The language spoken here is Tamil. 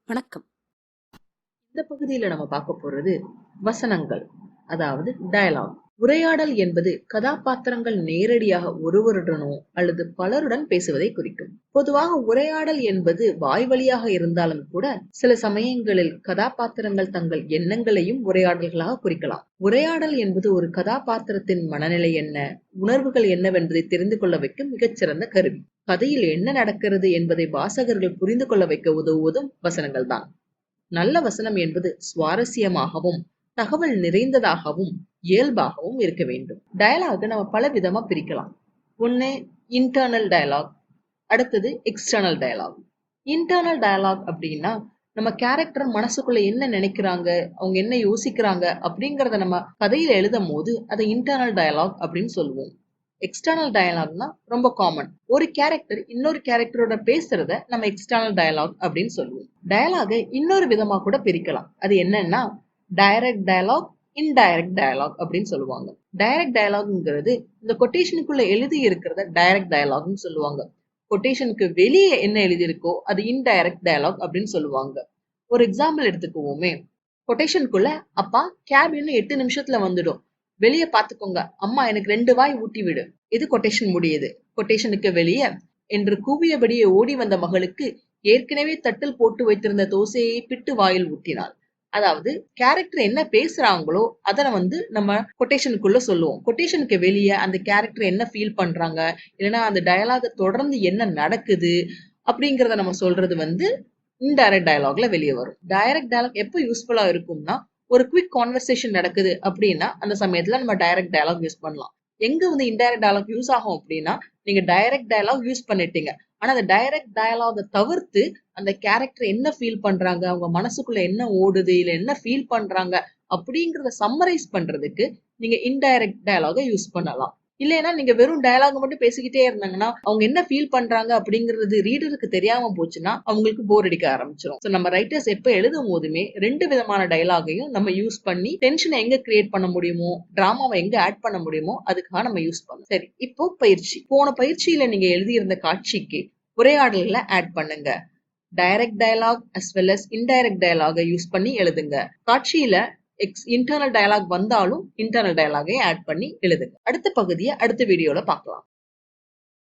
வணக்கம். இந்த பகுதியில நம்ம பார்க்க போறது வசனங்கள், அதாவது டயலாக். உரையாடல் என்பது கதாபாத்திரங்கள் நேரடியாக ஒருவருடனோ அல்லது பலருடன் பேசுவதை குறிக்கும். பொதுவாக உரையாடல் என்பது வாய் வழியாக இருந்தாலும் கூட சில சமயங்களில் கதாபாத்திரங்கள் தங்கள் எண்ணங்களையும் உரையாடல்களாக குறிக்கலாம். உரையாடல் என்பது ஒரு கதாபாத்திரத்தின் மனநிலை என்ன, உணர்வுகள் என்னவென்பதை தெரிந்து கொள்ள வைக்கும் மிகச்சிறந்த கருவி. கதையில் என்ன நடக்கிறது என்பதை வாசகர்கள் புரிந்து கொள்ள வைக்க உதவுவதும் வசனங்கள் தான். நல்ல வசனம் என்பது சுவாரஸ்யமாகவும் தகவல் நிறைந்ததாகவும் இயல்பாகவும் இருக்க வேண்டும். டயலாக நம்ம பல விதமா பிரிக்கலாம். ஒண்ணு இன்டர்னல் டயலாக், அடுத்தது எக்ஸ்டர்னல் டயலாக். இன்டர்னல் டயலாக் அப்படின்னா நம்ம கேரக்டர் மனசுக்குள்ள என்ன நினைக்கிறாங்க, அவங்க என்ன யோசிக்கிறாங்க அப்படிங்கறத நம்ம கதையில எழுதும் போது அதை இன்டர்னல் டயலாக் அப்படின்னு சொல்லுவோம். எக்ஸ்டர்னல் டயலாக்னா ரொம்ப காமன். ஒரு கேரக்டர் இன்னொரு கேரக்டரோட பேசுறத நம்ம எக்ஸ்டர்னல் டயலாக் அப்படின்னு சொல்லுவோம். டயலாக இன்னொரு விதமா கூட பிரிக்கலாம். அது என்னன்னா டைரக்ட் டயலாக், இன்டைரக்ட் டயலாக் அப்படின்னு சொல்லுவாங்க. டைரக்ட் டயலாக்ங்கிறது இந்த கொட்டேஷனுக்குள்ள எழுதி இருக்கிறத டைரக்ட் டயலாக்னு சொல்லுவாங்க. கொட்டேஷனுக்கு வெளியே என்ன எழுதி இருக்கோ அது இன்டைரக்ட் டயலாக் அப்படின்னு சொல்லுவாங்க. ஒரு எக்ஸாம்பிள் எடுத்துக்குவோமே. கொட்டேஷனுக்குள்ள அப்பா கேப் இன்னும் 8 நிமிஷத்துல வந்துடும், வெளியே பாத்துக்கோங்க, அம்மா எனக்கு 2 வாய் ஊட்டி விடு. இது கொட்டேஷன் முடியுது. கொட்டேஷனுக்கு வெளியே என்று கூவியபடியே ஓடி வந்த மகளுக்கு ஏற்கனவே தட்டில் போட்டு வைத்திருந்த தோசையை பிட்டு வாயில் ஊட்டினாள். அதாவது கேரக்டர் என்ன பேசுறாங்களோ அதனை நம்ம கொட்டேஷனுக்குள்ள சொல்லுவோம். கொட்டேஷனுக்கு வெளியே அந்த கேரக்டர் என்ன ஃபீல் பண்றாங்க, இல்லைன்னா அந்த டயலாக தொடர்ந்து என்ன நடக்குது அப்படிங்கறத நம்ம சொல்றது இன்டைரக்ட் டயலாக்ல வெளியே வரும். டைரக்ட் டயலாக் எப்போ யூஸ்ஃபுல்லா இருக்கும்னா ஒரு குவிக் கான்வர்சேஷன் நடக்குது அப்படின்னா அந்த சமயத்துல நம்ம டைரக்ட் டயலாக் யூஸ் பண்ணலாம். எங்க இன்டைரக்ட் டயலாக் யூஸ் ஆகும் அப்படின்னா நீங்க டைரக்ட் டயலாக் யூஸ் பண்ணிட்டீங்க, ஆனா அந்த டைரக்ட் டயலாக தவிர்த்து அந்த கேரக்டர் என்ன ஃபீல் பண்றாங்க, அவங்க மனசுக்குள்ள என்ன ஓடுது, இல்ல என்ன ஃபீல் பண்றாங்க அப்படிங்கறத சம்மரைஸ் பண்றதுக்கு நீங்க இன்டைரக்ட் டயலாக யூஸ் பண்ணலாம். இல்லைன்னா நீங்க வெறும் டயலாக் மட்டும் பேசிக்கிட்டே இருந்தாங்கன்னா அவங்க என்ன ஃபீல் பண்றாங்க அப்படிங்கிறது ரீடருக்கு தெரியாம போச்சுன்னா அவங்களுக்கு போர் அடிக்க ஆரம்பிச்சிடும். சோ நம்ம ரைட்டர்ஸ் எப்ப எழுதும் போதுமே 2 விதமான டயலாகையும் நம்ம யூஸ் பண்ணி டென்ஷனை எங்க கிரியேட் பண்ண முடியுமோ, டிராமாவை எங்க ஆட் பண்ண முடியுமோ அதுக்காக நம்ம யூஸ் பண்ணணும். சரி, இப்போ பயிற்சி. போன பயிற்சியில நீங்க எழுதியிருந்த காட்சிக்கு உரையாடல்களை ஆட் பண்ணுங்க. Direct dialogue as well as indirect டயலாக யூஸ் பண்ணி எழுதுங்க. காட்சியில இன்டர்னல் டயலாக் வந்தாலும் இன்டர்னல் டயலாகை ஆட் பண்ணி எழுதுங்க. அடுத்த பகுதியை அடுத்த வீடியோல பார்க்கலாம்.